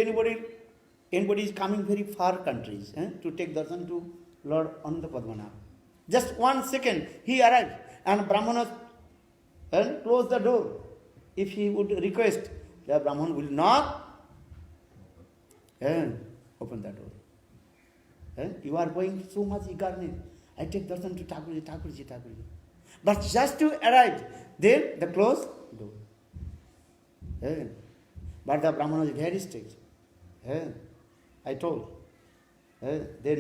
anybody is coming very far countries to take darshan to Lord Ananta Padmanabh, just 1 second he arrived and brahmanas close the door. If he would request, the Brahman will not open the door. You are going so much eagerness. I take darshan to Thakurji. But just to arrive, then the close door. But the Brahman is very strict. I told. They are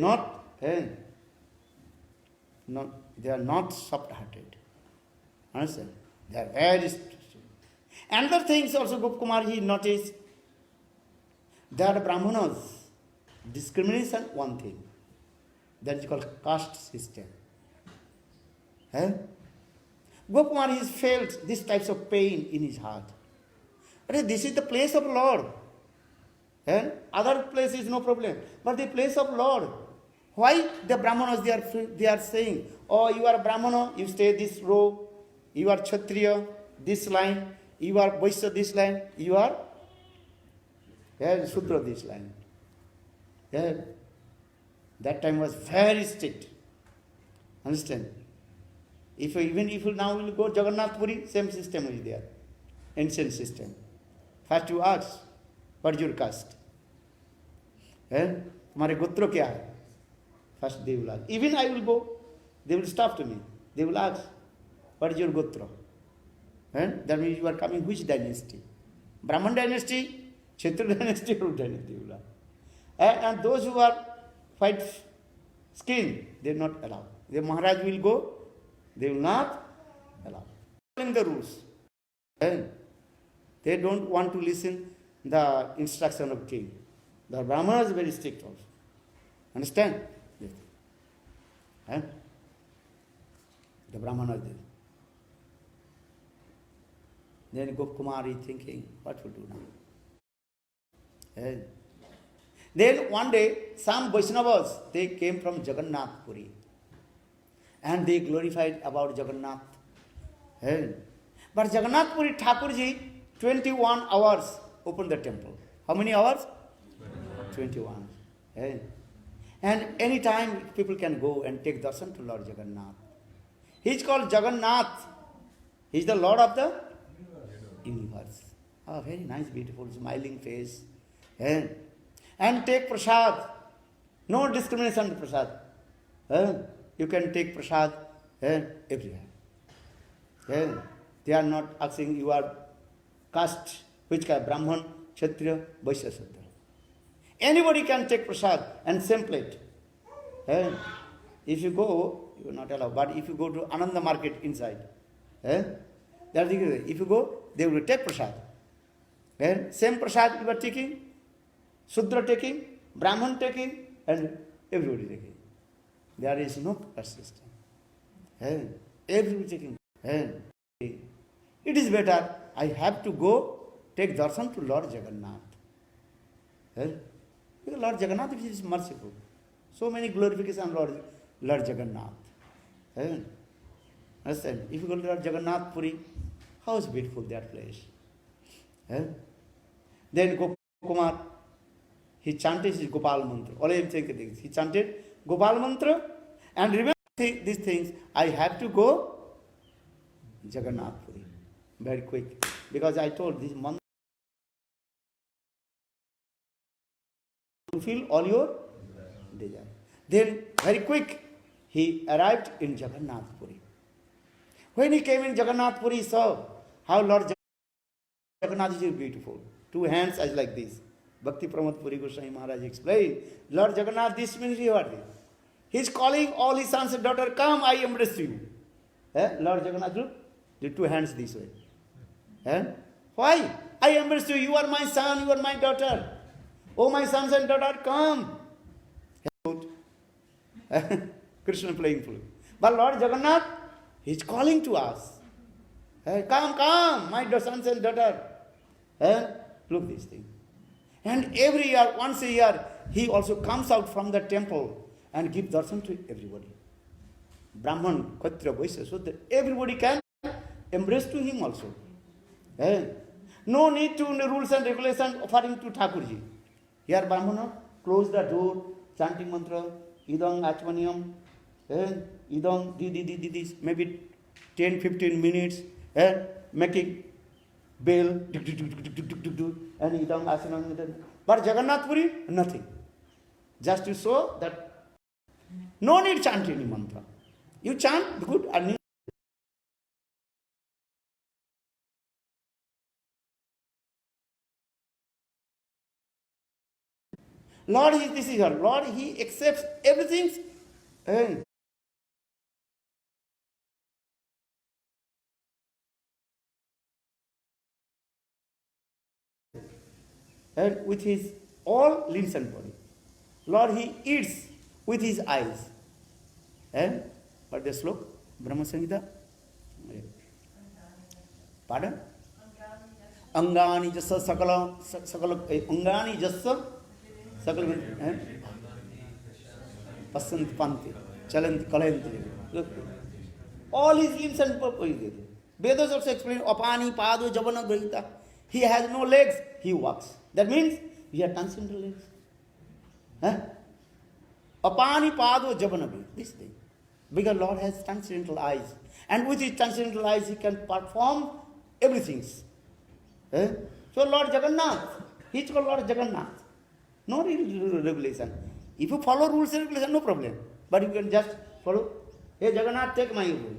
not soft-hearted. Understand? They are very strict. Another things also Gopkumar, he noticed that Brahmanas, discrimination one thing, that is called caste system. Gopkumar, he felt this types of pain in his heart. But this is the place of Lord. Other place is no problem. But the place of Lord, why the Brahmanas, they are saying, oh, you are Brahmana, you stay this row, you are Kshatriya, this line, you are Vaishya this line, you are Shudra this line. That time was very strict. Understand? Even if you now will go Jagannath Puri, same system is there. Ancient system. First you ask, what is your caste? तुम्हारे गोत्र क्या है? First they will ask. Even I will go, they will stop to me. They will ask, what is your gotra? That means you are coming which dynasty? Brahman dynasty, Kshatriya dynasty, or dynasty? And those who are white skin, they are not allowed. The Maharaj will go, they will not allow. Following the rules. They don't want to listen the instruction of king. The Brahmana is very strict also. Understand? Yes. The Brahmana is there. Then Gopkumar is thinking, what to do now? Then one day, some Vaishnavas, they came from Jagannath Puri. And they glorified about Jagannath. But Jagannath Puri Thakurji, 21 hours opened the temple. How many hours? 21. And any time people can go and take darshan to Lord Jagannath. He is called Jagannath. He is the Lord of the universe. Oh, very nice, beautiful, smiling face. And take prasad. No discrimination in prasad. You can take prasad everywhere. They are not asking you are caste, which caste? Brahman, Kshatriya, Vaishya, Shudra. Anybody can take prasad and same plate. If you go, you are not allowed. But if you go to Ananda market inside, if you go, they will take prasad. Same prasad you are taking, Shudra taking, Brahman taking, and everybody taking. There is no caste system. Everybody taking. It is better, I have to go take darshan to Lord Jagannath. Because Lord Jagannath is merciful. So many glorifications Lord Jagannath. Understand? If you go to Lord Jagannath Puri, how is beautiful that place. Then Gopkumar, he chanted his Gopal mantra. All I am saying is, he chanted Gopal mantra and remember these things. I have to go Jagannath Puri very quick. Because I told this mantra to fulfill all your desire. Then very quick he arrived in Jagannath Puri. When he came in Jagannath Puri, he saw how Lord Jagannath is beautiful. Two hands as like this. Bhakti Pramod Puri Goswami Maharaj explained, Lord Jagannath, this means what? He is calling all his sons and daughters, come, I embrace you. Lord Jagannath did two hands this way. Why? I embrace you, you are my son, you are my daughter. Oh, my sons and daughters, come. Krishna playing flute. But Lord Jagannath, he is calling to us. Come, my sons and daughters. Look this thing. And every year, once a year, he also comes out from the temple and gives darshan to everybody. Brahman, Kshatriya, Vaishya, so that everybody can embrace to him also. No need to rules and regulations offering to Thakurji. Here Brahmana, close the door, chanting mantra, idam achmaniyam, idam this, maybe 10-15 minutes, making bell, and idam asanam. But Jagannath Puri, nothing. Just to show that no need chant any mantra. You chant, good, and Lord, this is her. Lord, he accepts everything. And with his all limbs and body. Lord, he eats with his eyes. What the slok? Brahma Samhita? Pardon? Angani jasa sakala angani jasa sakala pasanti panti chalanti kalayanti. Look, all his limbs and body. Vedas also explain, apani pado javana grahita. He has no legs, he walks. That means he has transcendental legs. Huh? Apani pado javana grahita. This thing. Because Lord has transcendental eyes. And with his transcendental eyes, he can perform everything. Eh? So Lord Jagannath, he is called Lord Jagannath. No regulation. If you follow rules and regulation, no problem. But you can just follow. Hey Jagannath, take my rule.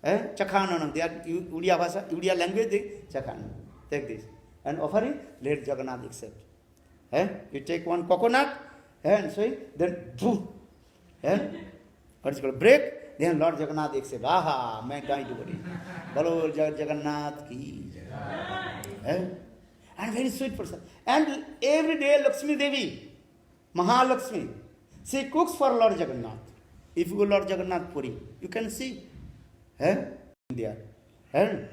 Eh? Chakhananam. They are Udiya Bhasha, Udiya language, they Chakhananam. Take this. And offering, let Jagannath accept. Eh? You take one coconut, and so then boom. Eh? What is called? Break, then Lord Jagannath accept. Aha, मैं गाय Dhubri. Bolo Jagannath ki. Eh? And very sweet person. And every day Lakshmi Devi, Mahalakshmi, she cooks for Lord Jagannath. If you go Lord Jagannath Puri, you can see. Eh? There. And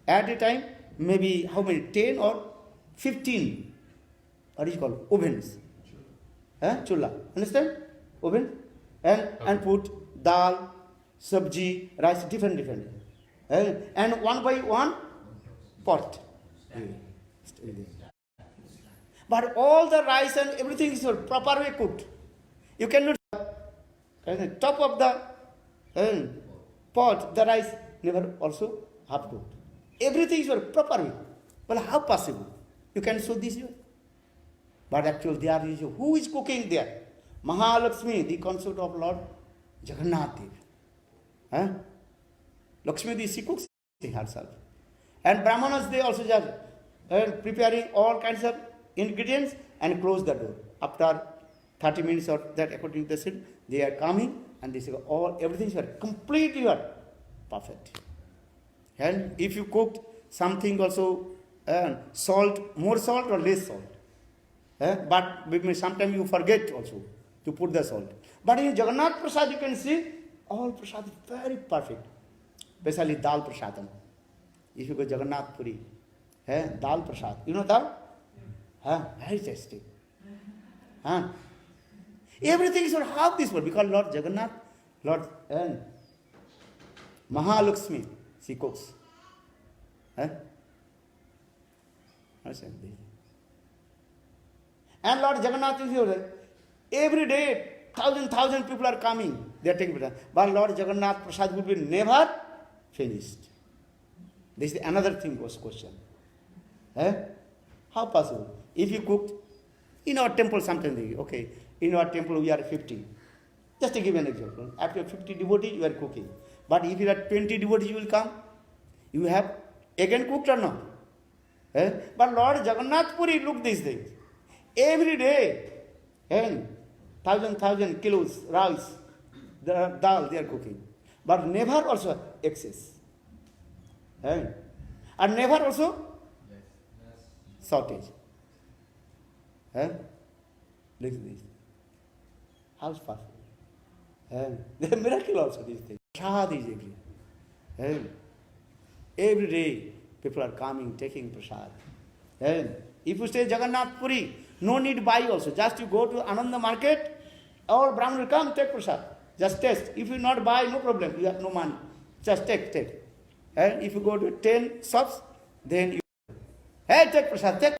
at a time, maybe how many? 10 or 15. What is called? Ovens. Eh? Chula. Understand? Oven. And put dal, sabji, rice, different. And one by one pot. But all the rice and everything is properly cooked. You cannot top of the pot, the rice never also half cooked. Everything is properly. Well, how possible? You can show this here. But actually there is who is cooking there? Mahalakshmi, the consort of Lord Jagannath Dev. Huh? Lakshmi Devi, she cooks herself. And Brahmanas, they also just preparing all kinds of ingredients and close the door. After 30 minutes or that, according to the scene, they are coming and they say everything is completely perfect. And if you cooked something also, salt, more salt or less salt. But sometimes you forget also to put the salt. But in Jagannath Prasad you can see all prasad is very perfect. Especially dal prasadam. If you go Jagannath Puri, dal prasad. You know dal? Very tasty. Everything should have this word because Lord Jagannath, Lord Mahalakshmi, she cooks. And Lord Jagannath is here. Every day, thousand people are coming. They are taking prasad. But Lord Jagannath prasad will be never finished. This is another thing was question. How possible? If you cooked in our temple something, okay, in our temple we are 50. Just to give an example. After 50 devotees, you are cooking. But if you are 20 devotees, you will come. You have again cooked or not? But Lord Jagannath Puri, look these things. Every day, thousand kilos rice, the dal they are cooking. But never also excess. And never also shortage. Look at this. How is possible? They are miracle also these things. Prasad is everywhere. Every day people are coming, taking prasad. If you stay Jagannath Puri, no need buy also. Just you go to Ananda market, all Brahman will come, take prasad. Just taste. If you not buy, no problem. You have no money. Just take. And if you go to 10 shops, then you take prasad, take.